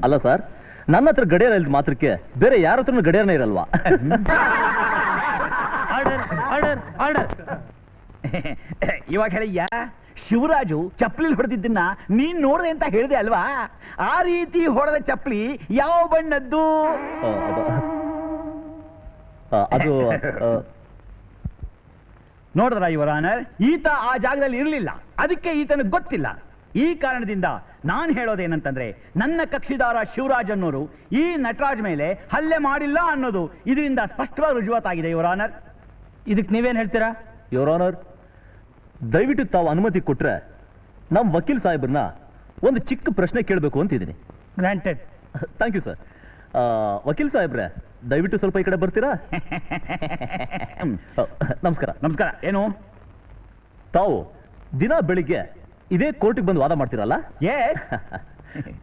ಅಲ್ಲ ಸರ್, ನನ್ನ ಹತ್ರ ಗಡಿಯಾರ ಇಲ್ದ ಮಾತ್ರಕ್ಕೆ ಬೇರೆ ಯಾರ ಹತ್ರನೂ ಗಡಿಯಾರನೇ ಇರಲ್ವಾ? Order order order. ಇವಾಗ ಹೇಳಿಯ್ಯ, ಶಿವರಾಜು ಚಪ್ಪಲಿ ಹೊಡೆದಿದ್ದನ್ನ ನೀನ್ ನೋಡ್ದೆ ಅಂತ ಹೇಳಿದೆ ಅಲ್ವಾ? ಆ ರೀತಿ ಹೊಡೆದ ಚಪ್ಪಲಿ ಯಾವ ಬಣ್ಣದ್ದು? ಅದು ನೋಡಿದ್ರ ಯುವರ್ ಆನರ್, ಈತ ಆ ಜಾಗದಲ್ಲಿ ಇರಲಿಲ್ಲ, ಅದಕ್ಕೆ ಈತನಿಗೆ ಗೊತ್ತಿಲ್ಲ. ಈ ಕಾರಣದಿಂದ ನಾನು ಹೇಳೋದೇನಂತಂದ್ರೆ, ನನ್ನ ಕಕ್ಷಿದಾರ ಶಿವರಾಜ್ ಅನ್ನೋರು ಈ ನಟರಾಜ್ ಮೇಲೆ ಹಲ್ಲೆ ಮಾಡಿಲ್ಲ ಅನ್ನೋದು ಇದರಿಂದ ಸ್ಪಷ್ಟವಾಗಿ ರುಜುವಾತಾಗಿದೆ ಯುವರ್ ಆನರ್. ಇದಕ್ಕೆ ನೀವೇನ್ ಹೇಳ್ತೀರಾ? ಯುವರ್ ಆನರ್, ದಯವಿಟ್ಟು ತಾವು ಅನುಮತಿ ಕೊಟ್ರೆ ನಮ್ಮ ವಕೀಲ್ ಸಾಹೇಬ್ರನ್ನ ಒಂದು ಚಿಕ್ಕ ಪ್ರಶ್ನೆ ಕೇಳಬೇಕು ಅಂತಿದ್ದೀನಿ. ಗ್ರಾಂಟೆಡ್. Thank you sir. ವಕೀಲ್ ಸಾಹೇಬ್ರೆ, ದಯವಿಟ್ಟು ಸ್ವಲ್ಪ ಈ ಕಡೆ ಬರ್ತೀರಾ? ನಮಸ್ಕಾರ. ನಮಸ್ಕಾರ. ಏನು? ತಾವು ದಿನ ಬೆಳಿಗ್ಗೆ ಇದೇ ಕೋರ್ಟಿಗೆ ಬಂದು ವಾದ ಮಾಡ್ತೀರಲ್ಲ? ಎಸ್.